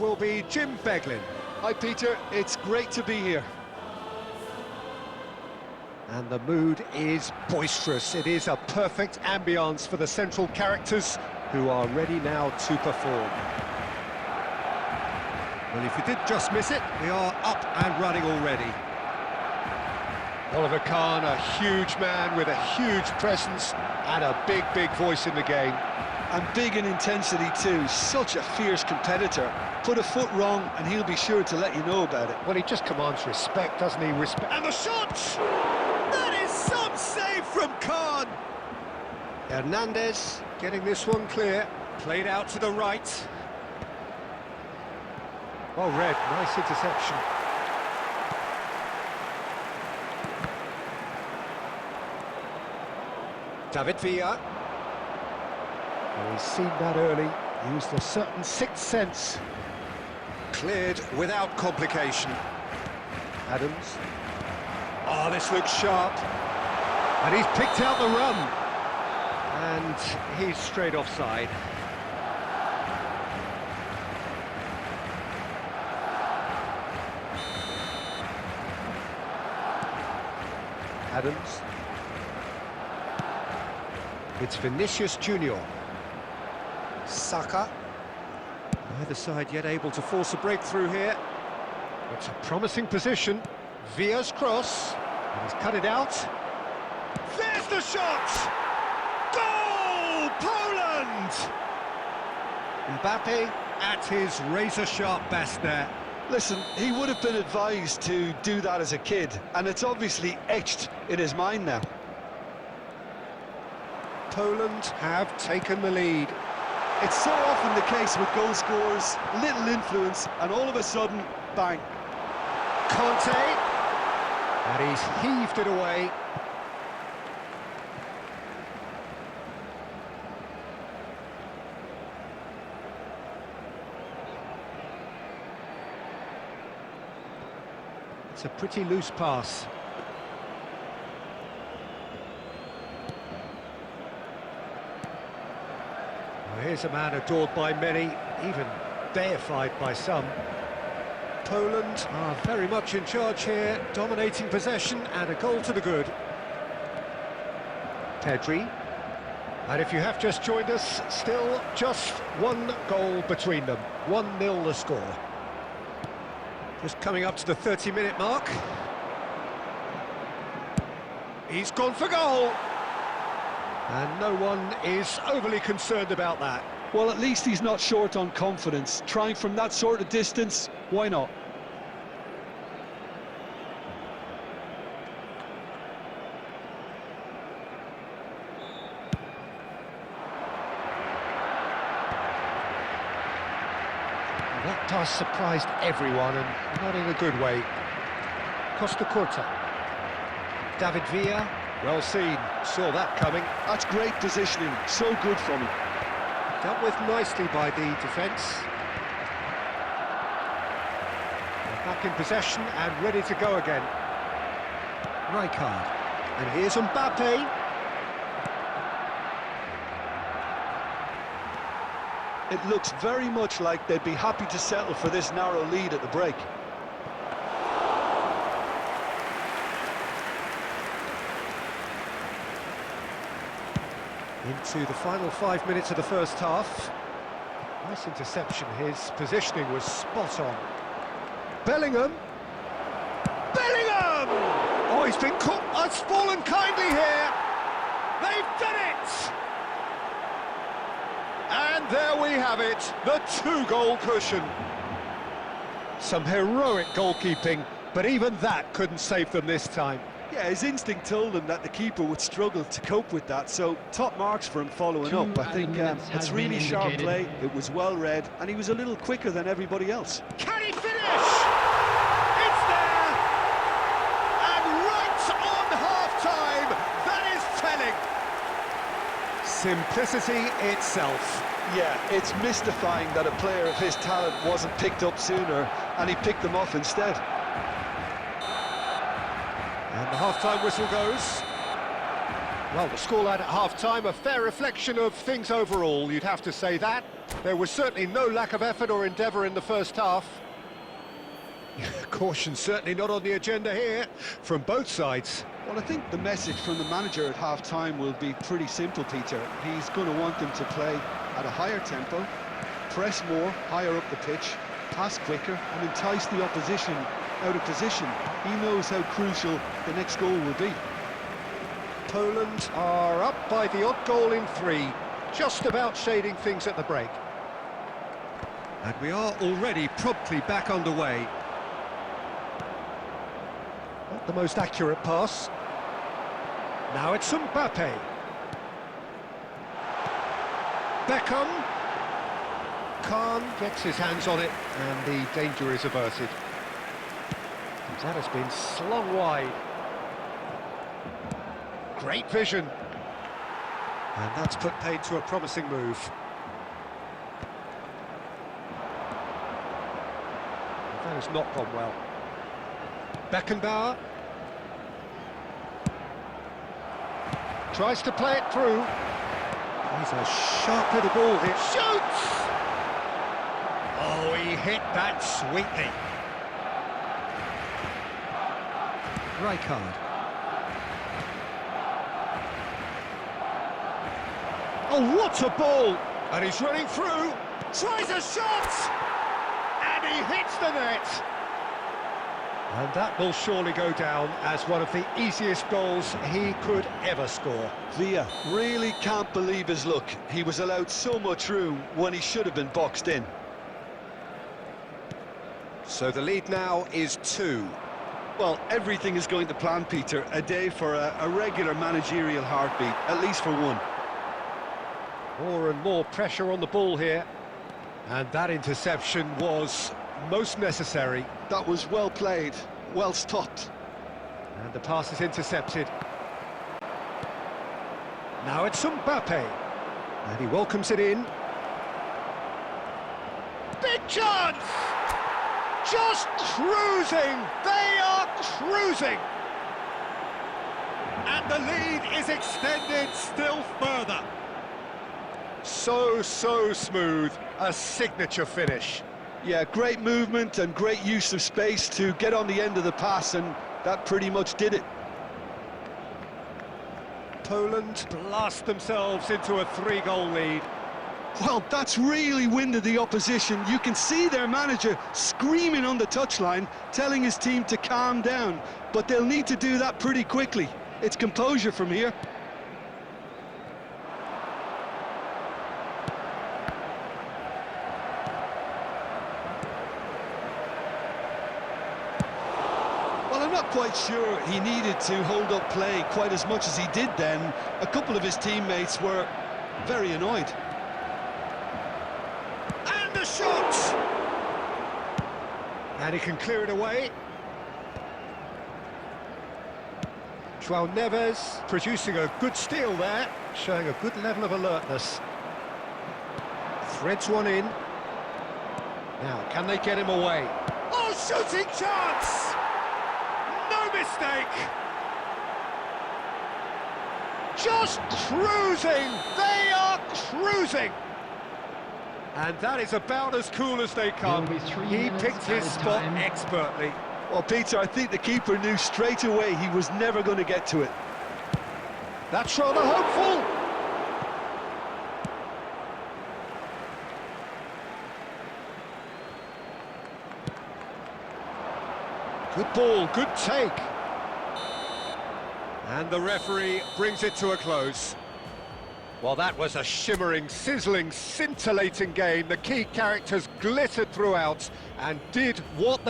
will be Jim Beglin. Hi Peter, it's great to be here. And the mood is boisterous. It is a perfect ambience for the central characters who are ready now to perform. Well, if you did just miss it, we are up and running already. Oliver Kahn, a huge man with a huge presence and a big voice in the game. And big in intensity too, such a fierce competitor. Put a foot wrong and he'll be sure to let you know about it. Well, he just commands respect, doesn't he? And the shot! That is some save from Kahn! Hernandez getting this one clear, played out to the right. Well read, nice interception. David Villa. Well, he's seen that early, used a certain sixth sense. Cleared without complication. Adams. Oh, this looks sharp. And he's picked out the run. And he's straight offside. Adams. It's Vinicius Junior. Saka. Neither side yet able to force a breakthrough here. It's a promising position. Villa's cross. And he's cut it out. There's the shot! Goal! Poland! Mbappe at his razor-sharp best there. Listen, he would have been advised to do that as a kid, and it's obviously etched in his mind now. Poland have taken the lead. It's so often the case with goal scorers, little influence, and all of a sudden, bang. Conte, and he's heaved it away. It's a pretty loose pass. Well, here's a man adored by many, even deified by some. Poland are very much in charge here, dominating possession and a goal to the good. Pedri. And if you have just joined us, still just one goal between them. 1-0 the score. Just coming up to the 30-minute mark. He's gone for goal. And no one is overly concerned about that. Well, at least he's not short on confidence. Trying from that sort of distance, why not? That toss surprised everyone, and not in a good way. Costa Curta. David Villa, well seen, saw that coming. That's great positioning, so good from him. Dealt with nicely by the defence. Back in possession and ready to go again. Rijkaard. And here's Mbappe. It looks very much like they'd be happy to settle for this narrow lead at the break. Into the final 5 minutes of the first half. Nice interception, his positioning was spot on. Bellingham! Bellingham! Oh, he's been caught, it's fallen kindly here! They've done it! And there we have it, the two-goal cushion. Some heroic goalkeeping, but even that couldn't save them this time. Yeah, his instinct told him that the keeper would struggle to cope with that, so top marks for him following up. I think it's really sharp play, it was well read, and he was a little quicker than everybody else. Can he finish? It's there! And right on half-time, that is telling. Simplicity itself. Yeah, it's mystifying that a player of his talent wasn't picked up sooner, and he picked them off instead. And the half-time whistle goes. Well, the scoreline at half-time, a fair reflection of things overall, you'd have to say that. There was certainly no lack of effort or endeavour in the first half. Caution certainly not on the agenda here, from both sides. Well, I think the message from the manager at half-time will be pretty simple, Peter. He's going to want them to play at a higher tempo, press more, higher up the pitch, pass quicker, and entice the opposition out of position. He knows how crucial the next goal will be. Poland are up by the odd goal in 3, just about shading things at the break. And we are already promptly back underway. Not the most accurate pass. Now it's Mbappe. Beckham. Khan gets his hands on it, and the danger is averted. That has been slung wide. Great vision. And that's put paid to a promising move. That has not gone well. Beckenbauer. Tries to play it through. He's a sharp little ball here. Shoots! Oh, he hit that sweetly. Rijkaard. Oh, what a ball! And he's running through. Tries a shot! And he hits the net. And that will surely go down as one of the easiest goals he could ever score. Villa really can't believe his luck. He was allowed so much room when he should have been boxed in. So the lead now is 2. Well, everything is going to plan, Peter. A day for a regular managerial heartbeat, at least for one. More and more pressure on the ball here. And that interception was most necessary. That was well played, well stopped. And the pass is intercepted. Now it's Mbappe. And he welcomes it in. Big chance! Just cruising! They are cruising! And the lead is extended still further. So smooth. A signature finish. Yeah, great movement and great use of space to get on the end of the pass, and that pretty much did it. Poland blast themselves into a 3-goal lead. Well, that's really winded the opposition. You can see their manager screaming on the touchline, telling his team to calm down, but they'll need to do that pretty quickly. It's composure from here. Well, I'm not quite sure he needed to hold up play quite as much as he did then. A couple of his teammates were very annoyed. And the shot! And he can clear it away. João Neves producing a good steal there, showing a good level of alertness. Threads one in. Now, can they get him away? Oh, shooting chance! No mistake! Just cruising! They are cruising! And that is about as cool as they come. He picked his spot expertly. Well, Peter, I think the keeper knew straight away he was never going to get to it. That's rather hopeful. Good ball, good take. And the referee brings it to a close. Well, that was a shimmering, sizzling, scintillating game. The key characters glittered throughout and did what they